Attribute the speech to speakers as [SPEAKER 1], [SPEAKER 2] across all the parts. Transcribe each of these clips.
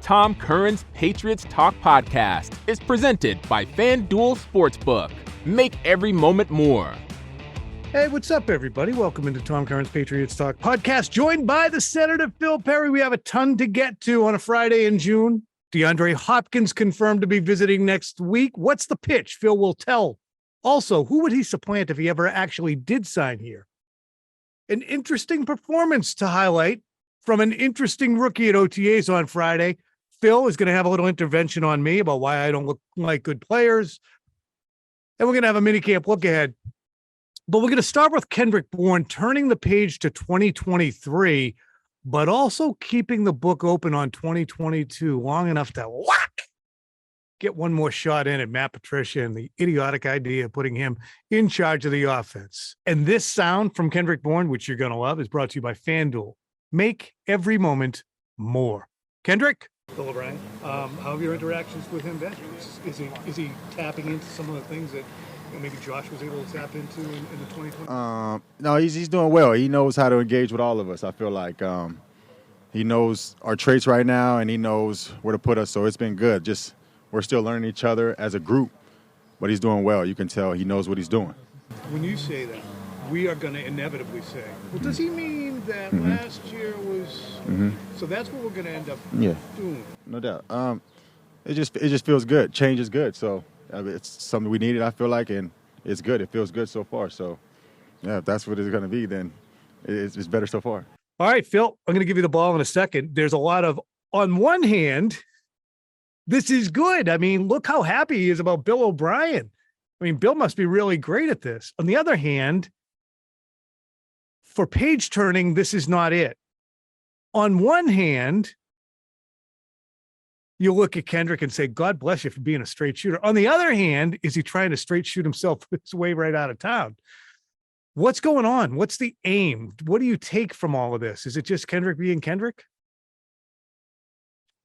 [SPEAKER 1] Tom Curran's Patriots Talk podcast is presented by FanDuel Sportsbook. Make every moment more.
[SPEAKER 2] Hey, what's up, everybody? Welcome into Tom Curran's Patriots Talk podcast, joined by the Senator Phil Perry. We have a ton to get to on a Friday in June. DeAndre Hopkins confirmed to be visiting next week. What's the pitch? Phil will tell. Also, who would he supplant if he ever actually did sign here? An interesting performance to highlight from an interesting rookie at OTAs on Friday. Phil is going to have a little intervention on me about why I don't look like good players. And we're going to have a minicamp look ahead. But we're going to start with Kendrick Bourne turning the page to 2023, but also keeping the book open on 2022 long enough to get one more shot in at Matt Patricia and the idiotic idea of putting him in charge of the offense. And this sound from Kendrick Bourne, which you're going to love, is brought to you by FanDuel. Make every moment more. Kendrick? Bill O'Brien, how have your interactions with him been? Is he tapping into some of the things that maybe Josh was able to tap into in the 2020?
[SPEAKER 3] No, he's doing well. He knows how to engage with all of us. I feel like he knows our traits right now, and he knows where to put us. So it's been good. Just we're still learning each other as a group, but he's doing well. You can tell he knows what he's doing.
[SPEAKER 2] When you say that, we are going to inevitably say, well, does he mean that last year was so that's what we're going to end up doing?
[SPEAKER 3] No doubt. It just feels good. Change is good. So it's something we needed, I feel like, and it's good. It feels good so far. So, yeah, if that's what it's going to be, then it's better so far.
[SPEAKER 2] All right, Phil, I'm going to give you the ball in a second. There's a lot of, on one hand, this is good. I mean, look how happy he is about Bill O'Brien. I mean, Bill must be really great at this. On the other hand, for page turning, this is not it. On one hand, you look at Kendrick and say, God bless you for being a straight shooter. On the other hand, is he trying to straight shoot himself his way right out of town? What's going on? What's the aim? What do you take from all of this? Is it just Kendrick being Kendrick?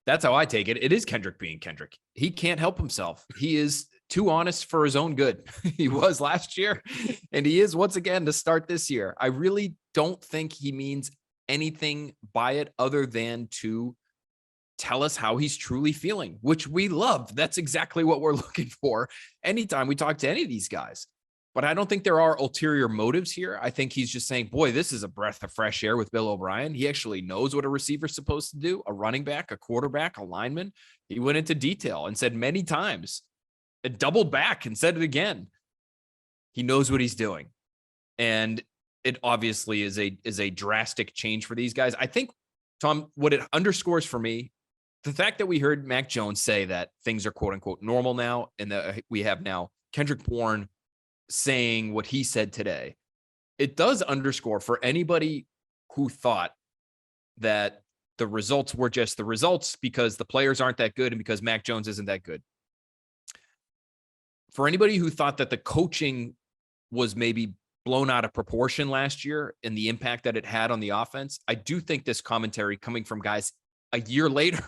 [SPEAKER 4] That's how I take it. It is Kendrick being Kendrick. He can't help himself. He is too honest for his own good. He was last year, and he is once again to start this year. I really don't think he means anything by it other than to tell us how he's truly feeling, which we love. That's exactly what we're looking for anytime we talk to any of these guys. But I don't think there are ulterior motives here. I think he's just saying, boy, this is a breath of fresh air with Bill O'Brien. He actually knows what a receiver's supposed to do, a running back, a quarterback, a lineman. He went into detail and said many times, and doubled back and said it again. He knows what he's doing. And it obviously is a drastic change for these guys. I think, Tom, what it underscores for me, the fact that we heard Mac Jones say that things are quote unquote normal now, and that we have now Kendrick Bourne saying what he said today, it does underscore for anybody who thought that the results were just the results because the players aren't that good and because Mac Jones isn't that good. For anybody who thought that the coaching was maybe blown out of proportion last year and the impact that it had on the offense, I do think this commentary coming from guys a year later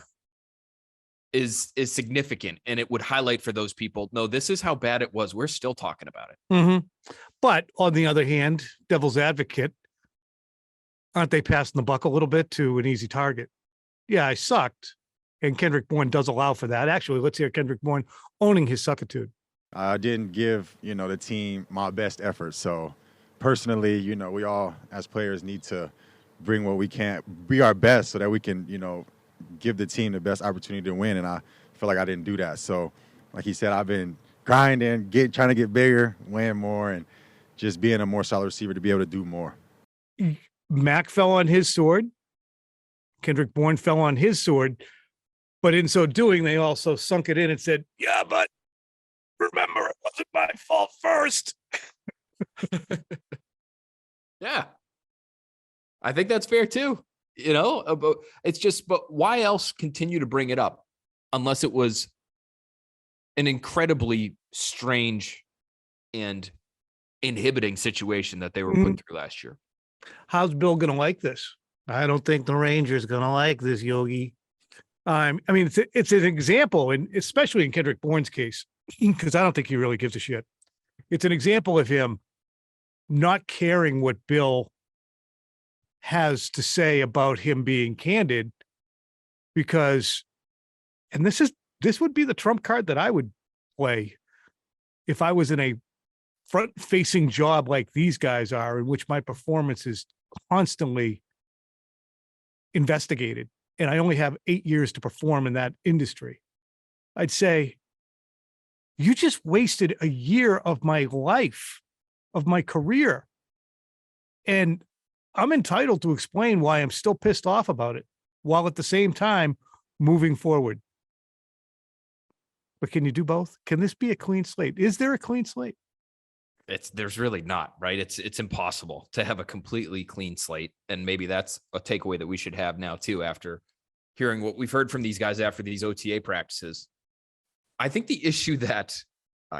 [SPEAKER 4] is significant, and it would highlight for those people, no, this is how bad it was. We're still talking about it.
[SPEAKER 2] But on the other hand, devil's advocate, aren't they passing the buck a little bit to an easy target? Yeah, I sucked. And Kendrick Bourne does allow for that. Actually, let's hear Kendrick Bourne owning his suckitude.
[SPEAKER 3] I didn't give, the team my best effort. So personally, we all as players need to bring what we can, be our best so that we can, give the team the best opportunity to win. And I feel like I didn't do that. So like he said, I've been grinding, trying to get bigger, win more, and just being a more solid receiver to be able to do more.
[SPEAKER 2] Mac fell on his sword. Kendrick Bourne fell on his sword. But in so doing, they also sunk it in and said, yeah, but remember, it wasn't my fault first.
[SPEAKER 4] Yeah. I think that's fair too. It's just, but why else continue to bring it up unless it was an incredibly strange and inhibiting situation that they were put through last year?
[SPEAKER 2] How's Bill going to like this? I don't think the Rangers going to like this, Yogi. I mean, it's an example, and especially in Kendrick Bourne's case, because I don't think he really gives a shit. It's an example of him not caring what Bill has to say about him being candid, because and this would be the trump card that I would play if I was in a front-facing job like these guys are, in which my performance is constantly investigated, and I only have 8 years to perform in that industry. I'd say, you just wasted a year of my life, of my career. And I'm entitled to explain why I'm still pissed off about it, while at the same time moving forward. But can you do both? Can this be a clean slate? Is there a clean slate?
[SPEAKER 4] There's really not, right? It's impossible to have a completely clean slate. And maybe that's a takeaway that we should have now too, after hearing what we've heard from these guys after these OTA practices. I think the issue that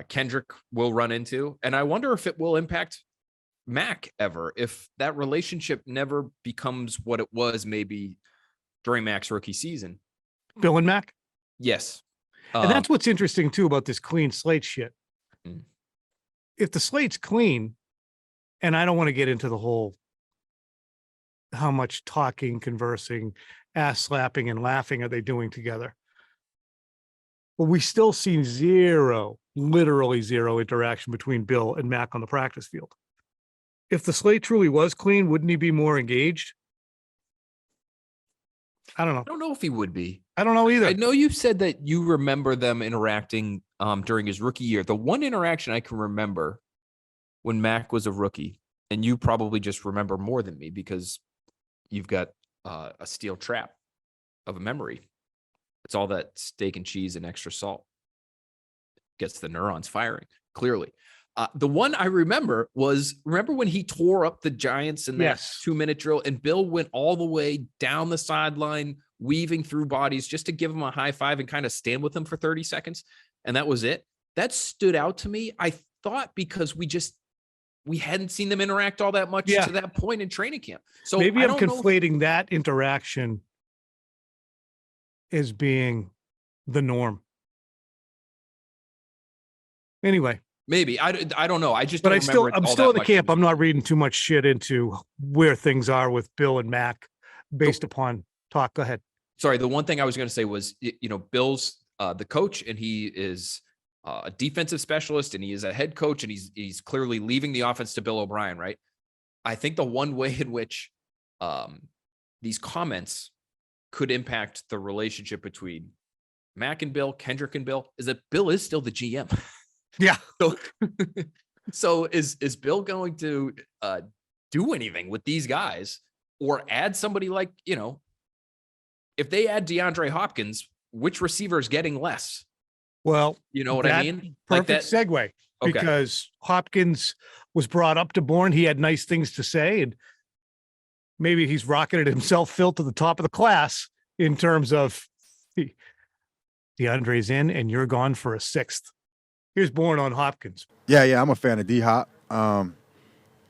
[SPEAKER 4] Kendrick will run into, and I wonder if it will impact Mac ever, if that relationship never becomes what it was maybe during Mac's rookie season.
[SPEAKER 2] Bill and Mac?
[SPEAKER 4] Yes.
[SPEAKER 2] And that's what's interesting too about this clean slate shit. If the slate's clean, and I don't want to get into the whole how much talking, conversing, ass slapping, and laughing are they doing together, but we still see literally zero interaction between Bill and Mac on the practice field. If the slate truly was clean, wouldn't he be more engaged? I don't know.
[SPEAKER 4] I don't know if he would be.
[SPEAKER 2] I don't know either.
[SPEAKER 4] I know you said that you remember them interacting during his rookie year. The one interaction I can remember when Mac was a rookie, and you probably just remember more than me because you've got a steel trap of a memory. It's all that steak and cheese and extra salt. Gets the neurons firing, clearly. The one I remember was, remember when he tore up the Giants in that 2-minute drill, and Bill went all the way down the sideline, weaving through bodies just to give him a high five and kind of stand with him for 30 seconds. And that was it. That stood out to me. I thought because we hadn't seen them interact all that much to that point in training camp. So
[SPEAKER 2] maybe I'm conflating that interaction as being the norm. Anyway.
[SPEAKER 4] Maybe. I don't know. I just
[SPEAKER 2] but
[SPEAKER 4] don't remember
[SPEAKER 2] I'm still in the camp. I'm not reading too much shit into where things are with Bill and Mac based upon talk. Go ahead.
[SPEAKER 4] Sorry. The one thing I was going to say was, Bill's the coach, and he is a defensive specialist, and he is a head coach, and he's clearly leaving the offense to Bill O'Brien, right? I think the one way in which these comments could impact the relationship between Mac and Bill, Kendrick and Bill, is that Bill is still the GM.
[SPEAKER 2] Yeah.
[SPEAKER 4] So is Bill going to do anything with these guys, or add somebody like, if they add DeAndre Hopkins, which receiver is getting less?
[SPEAKER 2] Well,
[SPEAKER 4] you know what I mean?
[SPEAKER 2] Perfect segue, because Hopkins was brought up to Bourne. He had nice things to say, and maybe he's rocketed himself, Phil, to the top of the class in terms of DeAndre's in and you're gone for a sixth. Here's Bourne on Hopkins.
[SPEAKER 3] Yeah, I'm a fan of D-Hop.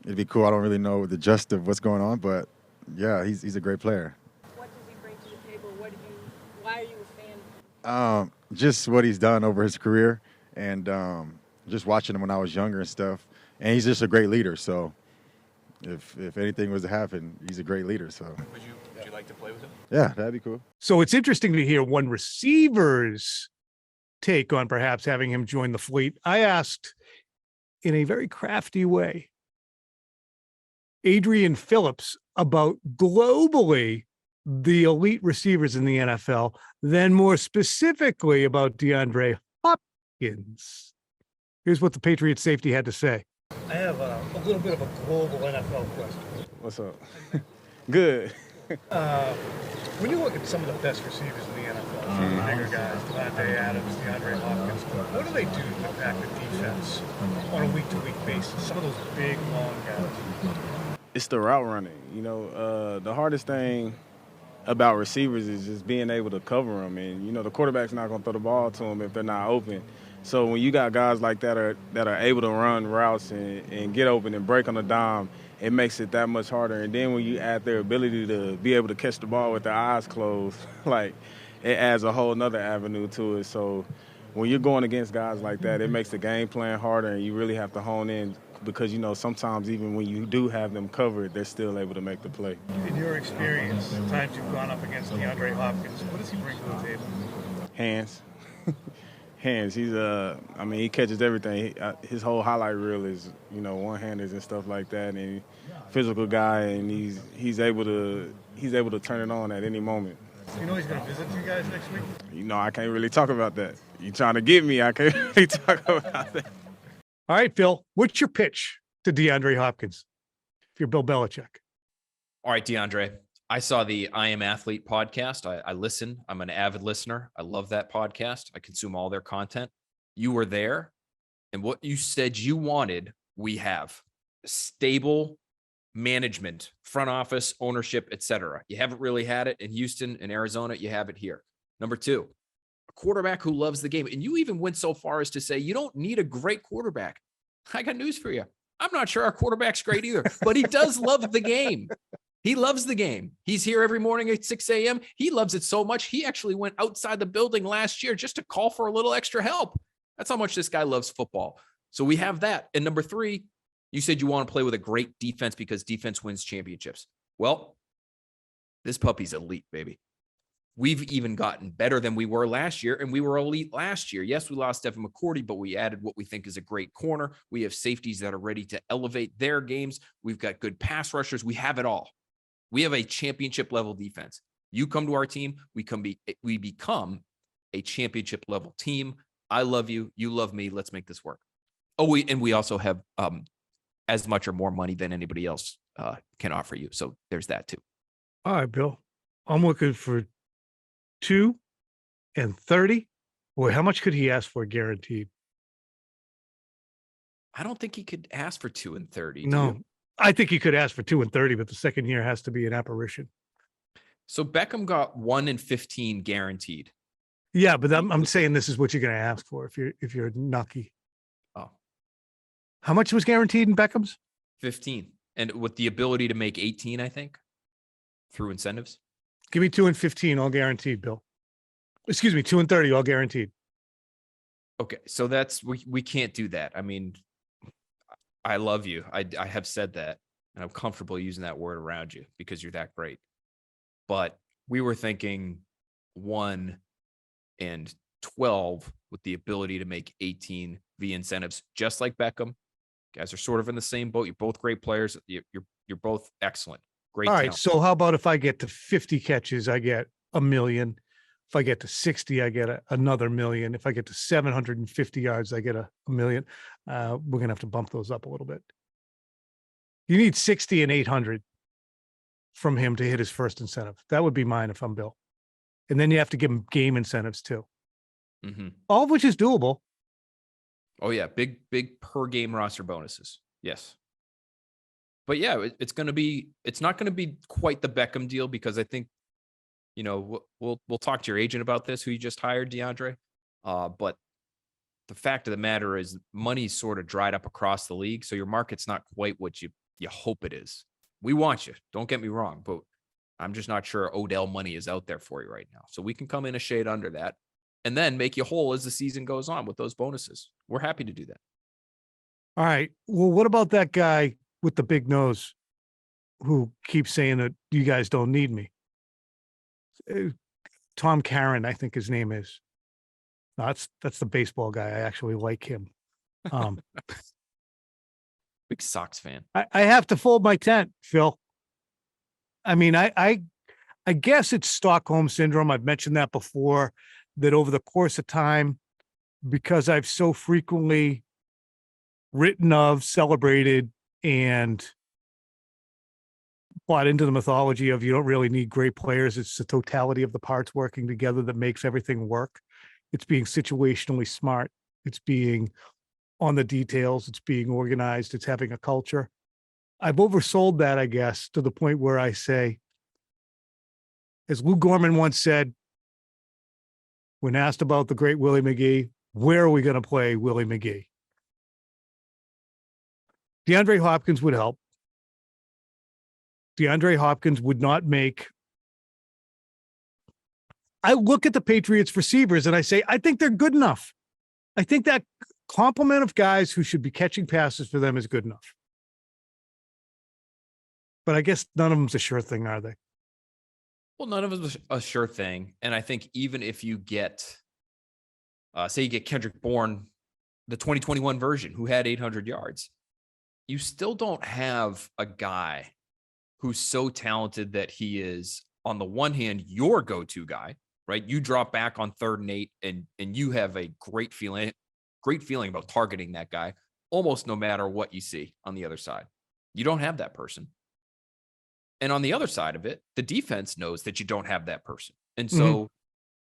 [SPEAKER 3] It'd be cool. I don't really know the gist of what's going on, but yeah, he's a great player.
[SPEAKER 5] What does he bring to the table? Why are you a fan?
[SPEAKER 3] Just what he's done over his career, and just watching him when I was younger and stuff. And he's just a great leader. So if anything was to happen, he's a great leader. So
[SPEAKER 6] would you like to play with him?
[SPEAKER 3] Yeah, that'd be cool.
[SPEAKER 2] So it's interesting to hear one receiver's take on perhaps having him join the fleet. I asked in a very crafty way Adrian Phillips about globally the elite receivers in the NFL, then more specifically about DeAndre Hopkins. Here's what the Patriots safety had to say.
[SPEAKER 7] I have a little bit of a global NFL question.
[SPEAKER 6] What's up? Good.
[SPEAKER 7] When you look at some of the best receivers in the NFL, some of the bigger guys, Devontae Adams, DeAndre Hopkins, what do they do to impact the defense on a week-to-week basis? Some of those big, long guys.
[SPEAKER 6] It's the route running. The hardest thing about receivers is just being able to cover them. And, the quarterback's not going to throw the ball to them if they're not open. So when you got guys like that are able to run routes and get open and break on a dime, it makes it that much harder. And then when you add their ability to be able to catch the ball with their eyes closed, it adds a whole nother avenue to it. So when you're going against guys like that, it makes the game plan harder, and you really have to hone in because, sometimes even when you do have them covered, they're still able to make the play.
[SPEAKER 7] In your experience, the times you've gone up against DeAndre Hopkins, what does he bring to the table?
[SPEAKER 6] Hands. Hands. He's he catches everything. His whole highlight reel is, one-handers and stuff like that. And physical guy, and he's able to turn it on at any moment.
[SPEAKER 7] You know he's going to visit you guys next week?
[SPEAKER 6] I can't really talk about that. You trying to get me? I can't really talk about that.
[SPEAKER 2] All right, Phil, what's your pitch to DeAndre Hopkins if you're Bill Belichick?
[SPEAKER 4] All right, DeAndre, I saw the I Am Athlete podcast. I listen. I'm an avid listener. I love that podcast. I consume all their content. You were there, and what you said you wanted, we have. Stable management, front office, ownership, etc. You haven't really had it in Houston and Arizona. You have it here. Number 2, a quarterback who loves the game. And you even went so far as to say you don't need a great quarterback. I got news for you. I'm not sure our quarterback's great either, but he does love the game. He loves the game. He's here every morning at 6 a.m. He loves it so much, he actually went outside the building last year just to call for a little extra help. That's how much this guy loves football. So we have that. And number 3, you said you want to play with a great defense because defense wins championships. Well, this puppy's elite, baby. We've even gotten better than we were last year, and we were elite last year. Yes, we lost Devin McCourty, but we added what we think is a great corner. We have safeties that are ready to elevate their games. We've got good pass rushers. We have it all. We have a championship level defense. You come to our team, we become a championship level team. I love you. You love me. Let's make this work. Oh, we also have as much or more money than anybody else can offer you. So there's that too.
[SPEAKER 2] All right, Bill. I'm looking for 2 and 30. Boy, how much could he ask for guaranteed?
[SPEAKER 4] I don't think he could ask for 2 and 30.
[SPEAKER 2] No, I think he could ask for 2 and 30, but the second year has to be an apparition.
[SPEAKER 4] So Beckham got 1 and 15 guaranteed.
[SPEAKER 2] Yeah, but I'm saying this is what you're going to ask for if you're Nucky.
[SPEAKER 4] Oh,
[SPEAKER 2] how much was guaranteed in Beckham's?
[SPEAKER 4] 15, and with the ability to make 18, I think, through incentives.
[SPEAKER 2] Give me 2 and 15, all guaranteed, Bill. Excuse me, 2 and 30, all guaranteed.
[SPEAKER 4] Okay, so that's we can't do that. I mean, I love you. I have said that, and I'm comfortable using that word around you because you're that great. But we were thinking 1 and 12 with the ability to make 18 via incentives, just like Beckham. Guys are sort of in the same boat. You're both great players. You're both excellent. Great.
[SPEAKER 2] All right.
[SPEAKER 4] talent.
[SPEAKER 2] So how about if I get to 50 catches, I get $1 million. If I get to 60, I get another $1 million. If I get to 750 yards, I get $1 million. We're going to have to bump those up a little bit. You need 60 and 800 from him to hit his first incentive. That would be mine if I'm Bill. And then you have to give him game incentives too.
[SPEAKER 4] Mm-hmm.
[SPEAKER 2] All of which is doable.
[SPEAKER 4] Oh yeah. Big per game roster bonuses. Yes. But yeah, it's not going to be quite the Beckham deal because I think, we'll talk to your agent about this, who you just hired, DeAndre. But the fact of the matter is money's sort of dried up across the league. So your market's not quite what you hope it is. We want you, don't get me wrong, but I'm just not sure Odell money is out there for you right now. So we can come in a shade under that and then make you whole as the season goes on with those bonuses. We're happy to do that.
[SPEAKER 2] All right. Well, what about that guy with the big nose who keeps saying that you guys don't need me? Tom Curran, I think his name is. No, that's the baseball guy. I actually like him.
[SPEAKER 4] Big Sox fan.
[SPEAKER 2] I have to fold my tent, Phil. I mean, I guess it's Stockholm syndrome. I've mentioned that before, that over the course of time, because I've so frequently written of, celebrated, and bought into the mythology of you don't really need great players. It's the totality of the parts working together that makes everything work. It's being situationally smart. It's being on the details. It's being organized. It's having a culture. I've oversold that, I guess, to the point where I say, as Lou Gorman once said, when asked about the great Willie McGee, where are we going to play Willie McGee? DeAndre Hopkins would help. DeAndre Hopkins would not make. I look at the Patriots receivers and I say, I think they're good enough. I think that complement of guys who should be catching passes for them is good enough. But I guess none of them's a sure thing, are they?
[SPEAKER 4] Well, none of them is a sure thing. And I think even if you get Say you get Kendrick Bourne, the 2021 version, who had 800 yards. You still don't have a guy who's so talented that he is, on the one hand, your go-to guy, right? You drop back on 3rd and 8 and you have a great feeling about targeting that guy almost no matter what you see on the other side. You don't have that person. And on the other side of it, the defense knows that you don't have that person. And so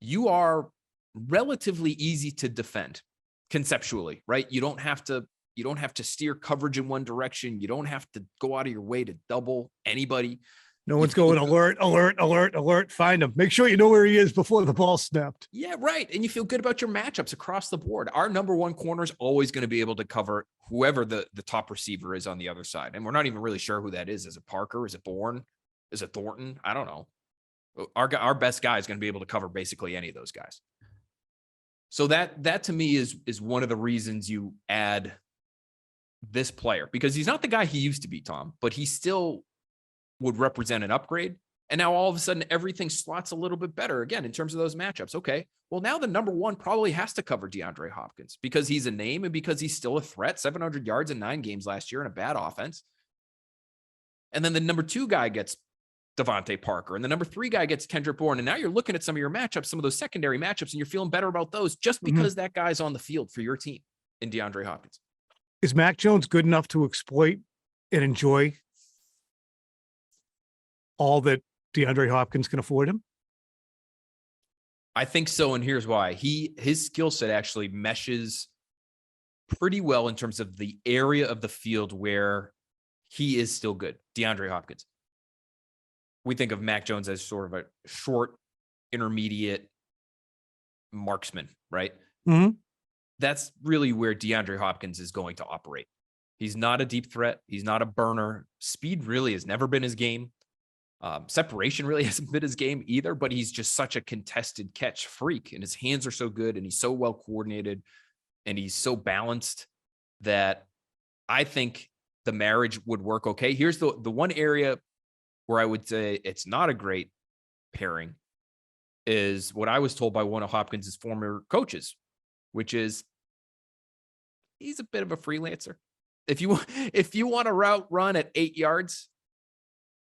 [SPEAKER 4] you are relatively easy to defend conceptually, right? You don't have to steer coverage in one direction. You don't have to go out of your way to double anybody.
[SPEAKER 2] No one's going alert. Find him. Make sure you know where he is before the ball snapped.
[SPEAKER 4] Yeah, right. And you feel good about your matchups across the board. Our number one corner is always going to be able to cover whoever the top receiver is on the other side. And we're not even really sure who that is. Is it Parker? Is it Bourne? Is it Thornton? I don't know. Our best guy is going to be able to cover basically any of those guys. So that to me is one of the reasons you add this player, because he's not the guy he used to be, Tom, but he still would represent an upgrade. And now all of a sudden everything slots a little bit better again in terms of those matchups. Okay, well now the number one probably has to cover DeAndre Hopkins because he's a name and because he's still a threat. 700 yards in 9 games last year in a bad offense. And then the number 2 guy gets Devontae Parker, and the number 3 guy gets Kendrick Bourne. And now you're looking at some of your matchups, some of those secondary matchups, and you're feeling better about those just because that guy's on the field for your team in DeAndre Hopkins.
[SPEAKER 2] Is Mac Jones good enough to exploit and enjoy all that DeAndre Hopkins can afford him?
[SPEAKER 4] I think so, and here's why. His skill set actually meshes pretty well in terms of the area of the field where he is still good. DeAndre Hopkins. We think of Mac Jones as sort of a short, intermediate marksman, right?
[SPEAKER 2] Mm-hmm.
[SPEAKER 4] That's really where DeAndre Hopkins is going to operate. He's not a deep threat. He's not a burner. Speed really has never been his game. Separation really hasn't been his game either, but he's just such a contested catch freak, and his hands are so good, and he's so well coordinated, and he's so balanced that I think the marriage would work okay. Here's the one area where I would say it's not a great pairing is what I was told by one of Hopkins' former coaches, which is he's a bit of a freelancer. If you want a route run at 8 yards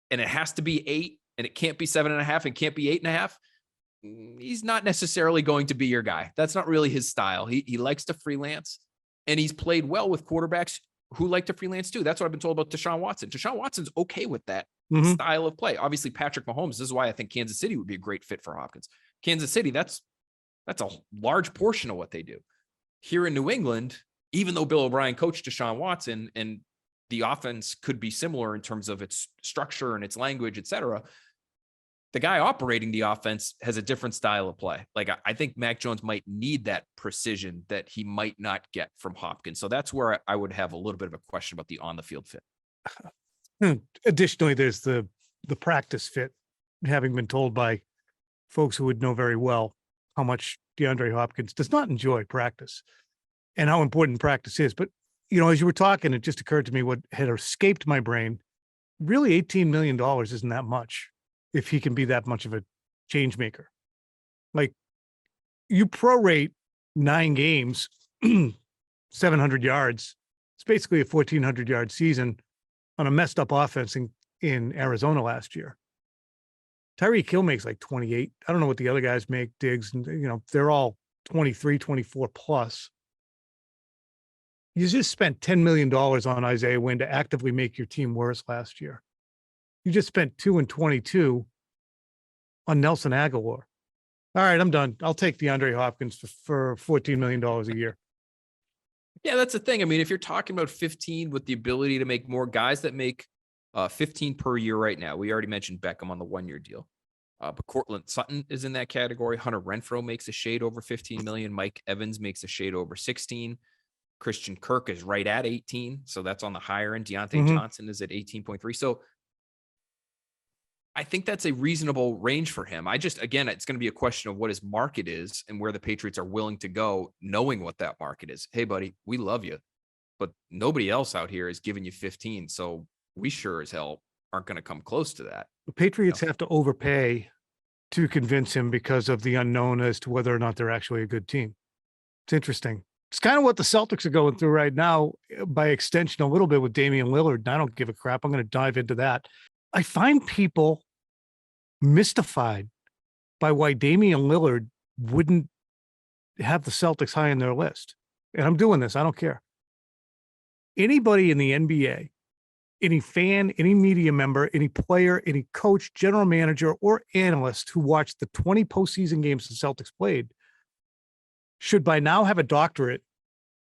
[SPEAKER 4] and it has to be 8 and it can't be 7.5 and can't be 8.5, he's not necessarily going to be your guy. That's not really his style. He likes to freelance, and he's played well with quarterbacks who like to freelance too. That's what I've been told about Deshaun Watson. Deshaun Watson's okay with that style of play. Obviously, Patrick Mahomes, this is why I think Kansas City would be a great fit for Hopkins. Kansas City, that's a large portion of what they do. Here in New England, even though Bill O'Brien coached Deshaun Watson and the offense could be similar in terms of its structure and its language, et cetera, the guy operating the offense has a different style of play. Like, I think Mac Jones might need that precision that he might not get from Hopkins. So that's where I would have a little bit of a question about the on-the-field fit.
[SPEAKER 2] Additionally, there's the practice fit, having been told by folks who would know very well how much DeAndre Hopkins does not enjoy practice and how important practice is. But, as you were talking, it just occurred to me what had escaped my brain. Really, $18 million isn't that much if he can be that much of a change maker. Like, you prorate 9 games, 700 yards. It's basically a 1,400-yard season on a messed up offense in Arizona last year. Tyreek Hill makes like 28. I don't know what the other guys make, Diggs, and they're all 23, 24 plus. You just spent $10 million on Isaiah Wynn to actively make your team worse last year. You just spent $2 and $22 on Nelson Aguilar. All right, I'm done. I'll take DeAndre Hopkins for $14 million a year.
[SPEAKER 4] Yeah, that's the thing. I mean, if you're talking about 15 with the ability to make more, guys that make 15 per year right now, we already mentioned Beckham on the 1-year deal. But Cortland Sutton is in that category. Hunter Renfrow makes a shade over 15 million. Mike Evans makes a shade over 16. Christian Kirk is right at 18. So that's on the higher end. Deontay Johnson is at 18.3. So I think that's a reasonable range for him. Again, it's going to be a question of what his market is and where the Patriots are willing to go, knowing what that market is. Hey, buddy, we love you, but nobody else out here is giving you 15. So we sure as hell aren't going to come close to that.
[SPEAKER 2] The Patriots have to overpay to convince him because of the unknown as to whether or not they're actually a good team. It's interesting. It's kind of what the Celtics are going through right now, by extension, a little bit with Damian Lillard. And I don't give a crap. I'm going to dive into that. I find people mystified by why Damian Lillard wouldn't have the Celtics high on their list. And I'm doing this. I don't care. Anybody in the NBA, any fan, any media member, any player, any coach, general manager, or analyst who watched the 20 postseason games the Celtics played should by now have a doctorate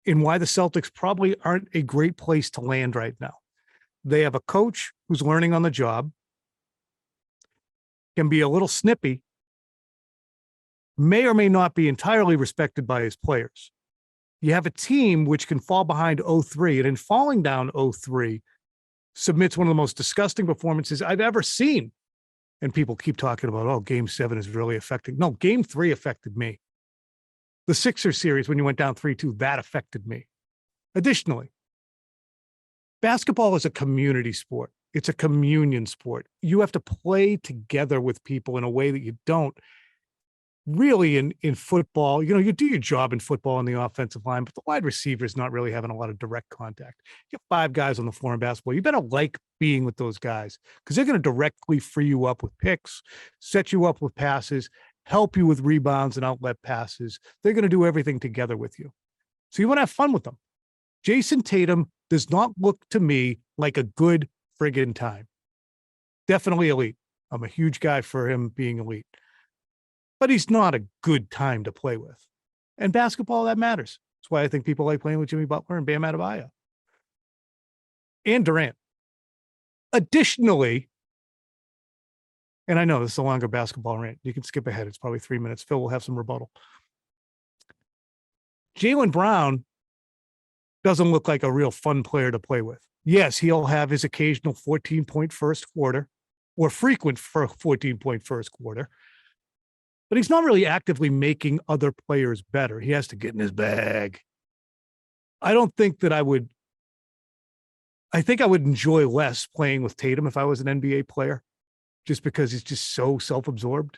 [SPEAKER 2] in why the Celtics probably aren't a great place to land right now. They have a coach who's learning on the job, can be a little snippy, may or may not be entirely respected by his players. You have a team which can fall behind 0-3, and in falling down 0-3, submits one of the most disgusting performances I've ever seen. And people keep talking about, oh, game 7 is really affecting. No, game 3 affected me. The Sixers series, when you went down 3-2, that affected me. Additionally, basketball is a community sport. It's a communion sport. You have to play together with people in a way that you don't really in football. You know, you do your job in football on the offensive line, but the wide receiver is not really having a lot of direct contact. You have 5 guys on the floor in basketball. You better like being with those guys because they're going to directly free you up with picks, set you up with passes, help you with rebounds and outlet passes. They're going to do everything together with you. So you want to have fun with them. Jason Tatum does not look to me like a good friggin' time. Definitely elite. I'm a huge guy for him being elite. But he's not a good time to play with. And basketball, that matters. That's why I think people like playing with Jimmy Butler and Bam Adebayo. And Durant. Additionally, and I know this is a longer basketball rant. You can skip ahead. It's probably 3 minutes. Phil will have some rebuttal. Jaylen Brown doesn't look like a real fun player to play with. Yes, he'll have his occasional 14-point first quarter or frequent for 14-point first quarter, but he's not really actively making other players better. He has to get in his bag. I think I would enjoy less playing with Tatum if I was an NBA player, just because he's just so self-absorbed.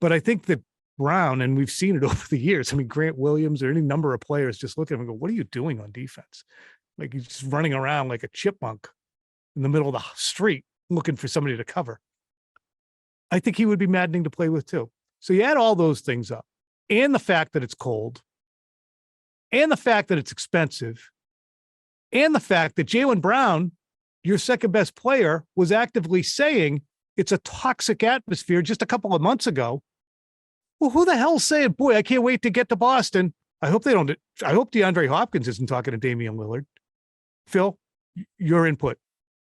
[SPEAKER 2] But I think that Brown, and we've seen it over the years. I mean, Grant Williams or any number of players just look at him and go, what are you doing on defense? Like he's just running around like a chipmunk in the middle of the street looking for somebody to cover. I think he would be maddening to play with too. So you add all those things up, and the fact that it's cold, and the fact that it's expensive, and the fact that Jaylen Brown, your second best player, was actively saying it's a toxic atmosphere just a couple of months ago. Well, who the hell's saying, boy, I can't wait to get to Boston? I hope DeAndre Hopkins isn't talking to Damian Lillard. Phil, your input.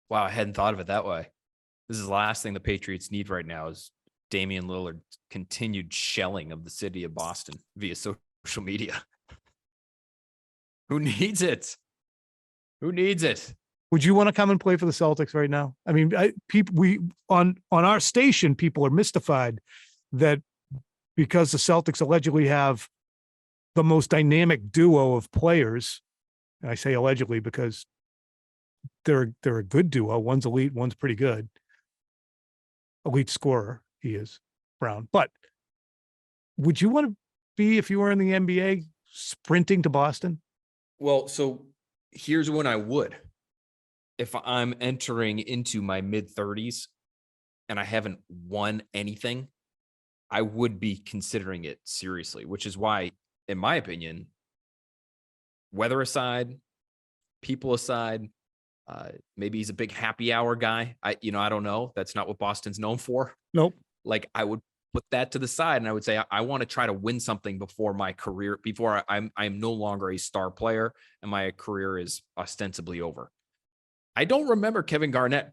[SPEAKER 4] Wow, I hadn't thought of it that way. This is the last thing the Patriots need right now is Damian Lillard's continued shelling of the city of Boston via social media. Who needs it? Who needs it?
[SPEAKER 2] Would you want to come and play for the Celtics right now? I mean, on our station, people are mystified that because the Celtics allegedly have the most dynamic duo of players, and I say allegedly because they're a good duo. One's elite, one's pretty good. Elite scorer, he is, Brown. But would you want to be, if you were in the NBA, sprinting to Boston?
[SPEAKER 4] Well, so here's when I would. If I'm entering into my mid-30s and I haven't won anything, I would be considering it seriously, which is why, in my opinion, weather aside, people aside, maybe he's a big happy hour guy. I don't know. That's not what Boston's known for.
[SPEAKER 2] Nope.
[SPEAKER 4] Like I would put that to the side and I would say, I want to try to win something before I'm no longer a star player and my career is ostensibly over. I don't remember Kevin Garnett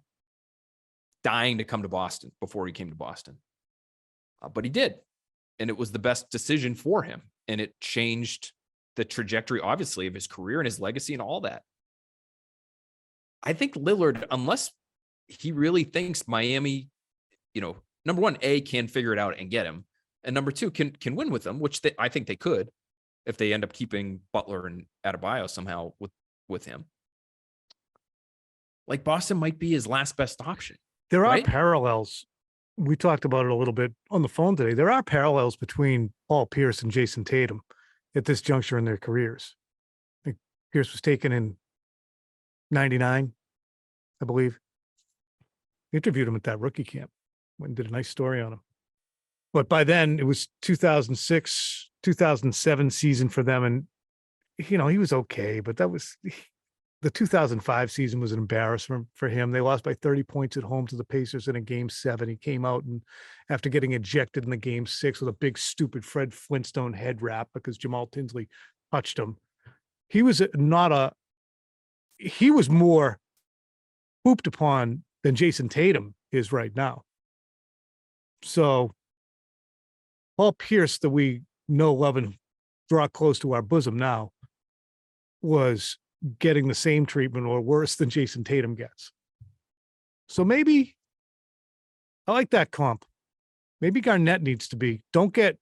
[SPEAKER 4] dying to come to Boston before he came to Boston. But he did. And it was the best decision for him. And it changed the trajectory, obviously, of his career and his legacy and all that. I think Lillard, unless he really thinks Miami, number one, can figure it out and get him. And number two, can win with them, which I think they could if they end up keeping Butler and Adebayo somehow with him. Like Boston might be his last best option.
[SPEAKER 2] There are parallels. We talked about it a little bit on the phone today. There are parallels between Paul Pierce and Jason Tatum at this juncture in their careers. I think Pierce was taken in 99, I believe. Interviewed him at that rookie camp. Went and did a nice story on him. But by then it was 2006, 2007 season for them. And, he was okay, but that was the 2005 season was an embarrassment for him. They lost by 30 points at home to the Pacers in a game 7. He came out and after getting ejected in the game 6 with a big, stupid Fred Flintstone head wrap because Jamal Tinsley touched him. He was more hooped upon than Jason Tatum is right now. So Paul Pierce, that we know, love, and draw close to our bosom now, was getting the same treatment or worse than Jason Tatum gets. So maybe I like that comp. Maybe Garnett needs to be. Garnett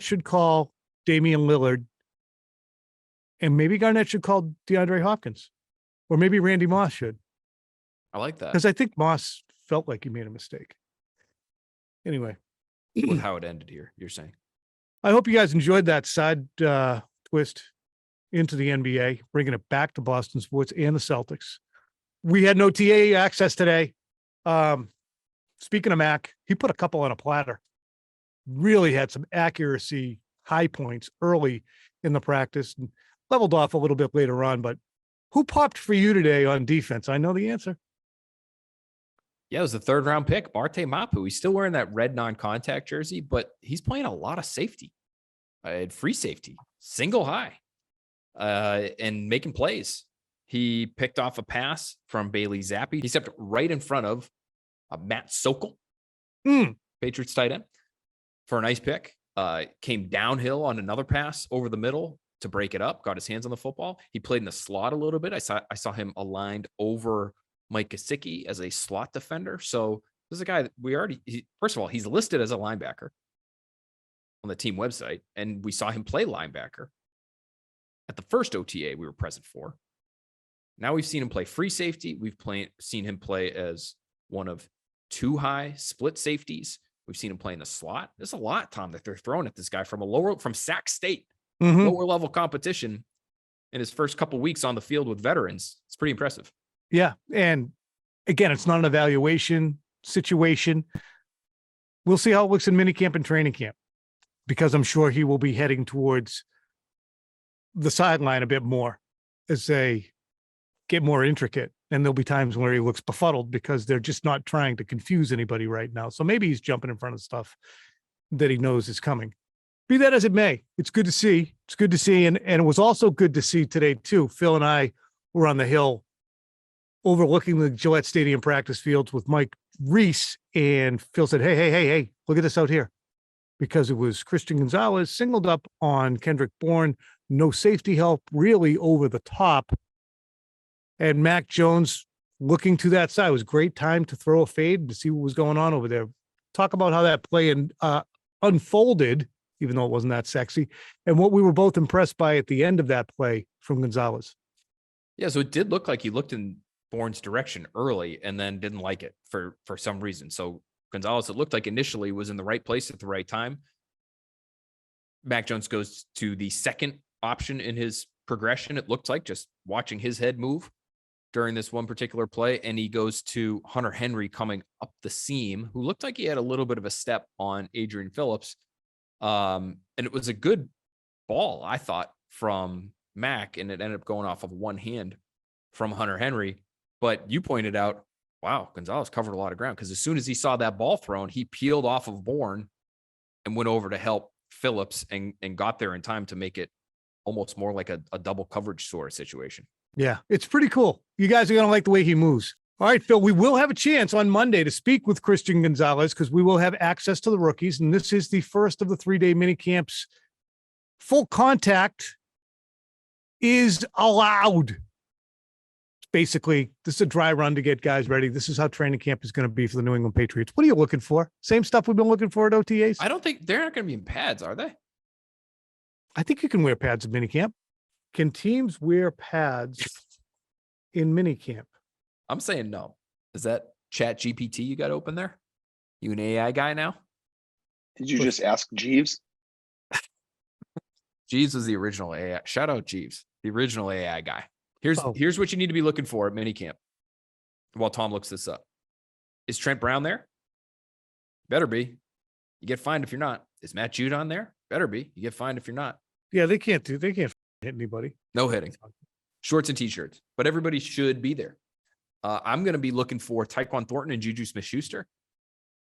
[SPEAKER 2] should call Damian Lillard, and maybe Garnett should call DeAndre Hopkins, or maybe Randy Moss should.
[SPEAKER 4] I like that.
[SPEAKER 2] Because I think Moss felt like he made a mistake. Anyway.
[SPEAKER 4] With how it ended here, you're saying.
[SPEAKER 2] I hope you guys enjoyed that side twist into the NBA, bringing it back to Boston sports and the Celtics. We had no TA access today. Speaking of Mac, he put a couple on a platter. Really had some accuracy, high points early in the practice, and leveled off a little bit later on. But who popped for you today on defense? I know the answer.
[SPEAKER 4] Yeah, it was the 3rd round pick, Marte Mapu. He's still wearing that red non-contact jersey, but he's playing a lot of safety, free safety, single high, and making plays. He picked off a pass from Bailey Zappi. He stepped right in front of Matt Sokol, Patriots tight end, for a nice pick. Came downhill on another pass over the middle to break it up, got his hands on the football. He played in the slot a little bit. I saw him aligned over Mike Gesicki as a slot defender. So this is a guy that first of all, he's listed as a linebacker on the team website, and we saw him play linebacker at the first OTA we were present for. Now we've seen him play free safety. Seen him play as one of 2 high split safeties. We've seen him play in the slot. There's a lot, Tom, that they're throwing at this guy from Sac State, lower level competition in his first couple weeks on the field with veterans. It's pretty impressive.
[SPEAKER 2] Yeah. And again, it's not an evaluation situation. We'll see how it looks in minicamp and training camp, because I'm sure he will be heading towards the sideline a bit more as they get more intricate. And there'll be times where he looks befuddled because they're just not trying to confuse anybody right now. So maybe he's jumping in front of stuff that he knows is coming. Be that as it may, it's good to see. It's good to see. And it was also good to see today too. Phil and I were on the hill overlooking the Gillette Stadium practice fields with Mike Reese, and Phil said, hey, look at this out here. Because it was Christian Gonzalez singled up on Kendrick Bourne, no safety help, really over the top. And Mac Jones looking to that side. It was a great time to throw a fade to see what was going on over there. Talk about how that play unfolded, even though it wasn't that sexy, and what we were both impressed by at the end of that play from Gonzalez.
[SPEAKER 4] Yeah, so it did look like he looked in Bourne's direction early and then didn't like it for some reason. So Gonzalez, it looked like initially was in the right place at the right time. Mac Jones goes to the second option in his progression. It looked like, just watching his head move during this one particular play. And he goes to Hunter Henry coming up the seam, who looked like he had a little bit of a step on Adrian Phillips. And it was a good ball, I thought, from Mac, and it ended up going off of one hand from Hunter Henry. But you pointed out, wow, Gonzalez covered a lot of ground, because as soon as he saw that ball thrown, he peeled off of Bourne and went over to help Phillips and got there in time to make it almost more like a double coverage sort of situation.
[SPEAKER 2] Yeah, it's pretty cool. You guys are going to like the way he moves. All right, Phil, we will have a chance on Monday to speak with Christian Gonzalez, because we will have access to the rookies. And this is the first of the 3-day mini camps. Full contact is allowed. Basically, this is a dry run to get guys ready. This is how training camp is going to be for the New England Patriots. What are you looking for? Same stuff we've been looking for at OTAs?
[SPEAKER 4] I don't think they're not going to be in pads, are they?
[SPEAKER 2] I think you can wear pads at minicamp. Can teams wear pads in minicamp?
[SPEAKER 4] I'm saying no. Is that Chat GPT you got open there? You an AI guy now?
[SPEAKER 8] Did you just ask Jeeves?
[SPEAKER 4] Jeeves was the original AI. Shout out Jeeves, the original AI guy. Here's what you need to be looking for at minicamp while Tom looks this up. Is Trent Brown there? Better be. You get fined if you're not. Is Matt Judon there? Better be. You get fined if you're not.
[SPEAKER 2] Yeah, they can't hit anybody.
[SPEAKER 4] No hitting. Shorts and t-shirts. But everybody should be there. I'm going to be looking for Tyquan Thornton and Juju Smith-Schuster.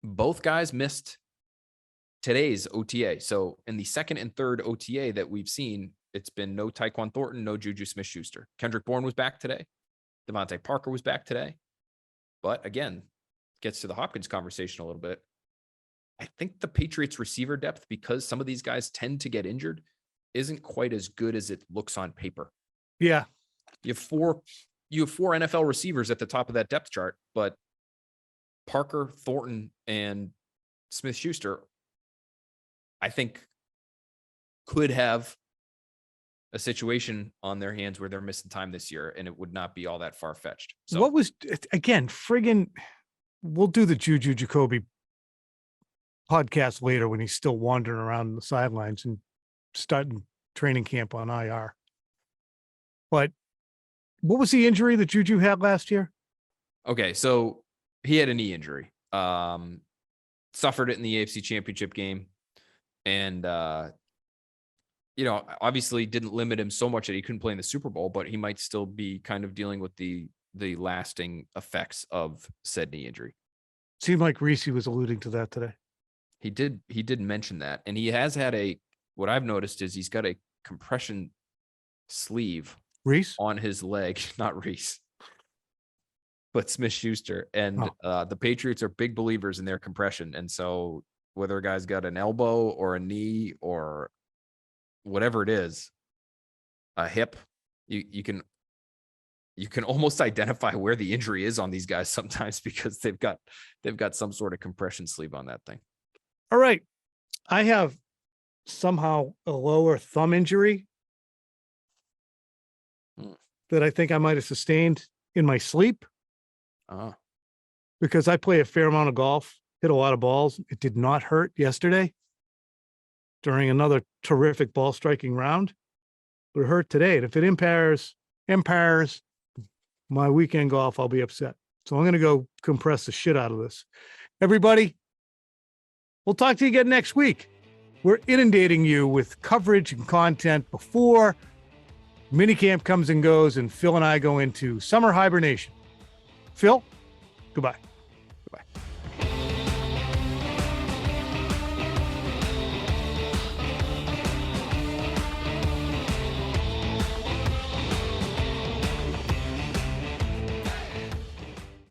[SPEAKER 4] Both guys missed today's OTA. So in the second and third OTA that we've seen, it's been no Tyquan Thornton, no Juju Smith-Schuster. Kendrick Bourne was back today. Devontae Parker was back today. But again, gets to the Hopkins conversation a little bit. I think the Patriots receiver depth, because some of these guys tend to get injured, isn't quite as good as it looks on paper.
[SPEAKER 2] Yeah.
[SPEAKER 4] You have four NFL receivers at the top of that depth chart, but Parker, Thornton, and Smith-Schuster, I think, could have a situation on their hands where they're missing time this year, and it would not be all that far-fetched. So
[SPEAKER 2] what was, again, friggin', we'll do the Juju Jacoby podcast later when he's still wandering around the sidelines and starting training camp on IR. But what was the injury that Juju had last year?
[SPEAKER 4] Okay, so he had a knee injury. Suffered it in the AFC Championship game. And, obviously didn't limit him so much that he couldn't play in the Super Bowl, but he might still be kind of dealing with the lasting effects of said knee injury.
[SPEAKER 2] Seemed like Reese was alluding to that today.
[SPEAKER 4] He did mention that. And he has had what I've noticed is he's got a compression sleeve
[SPEAKER 2] Reese
[SPEAKER 4] on his leg, not Reese, but Smith-Schuster. And the Patriots are big believers in their compression. And so whether a guy's got an elbow or a knee or whatever it is, a hip, you can almost identify where the injury is on these guys sometimes because they've got some sort of compression sleeve on that thing.
[SPEAKER 2] All right. I have somehow a lower thumb injury that I think I might have sustained in my sleep because I play a fair amount of golf, hit a lot of balls. It did not hurt yesterday during another terrific ball striking round, but it hurt today. And if it impairs my weekend golf, I'll be upset. So I'm going to go compress the shit out of this. Everybody, we'll talk to you again next week. We're inundating you with coverage and content before minicamp comes and goes, and Phil and I go into summer hibernation. Phil, goodbye.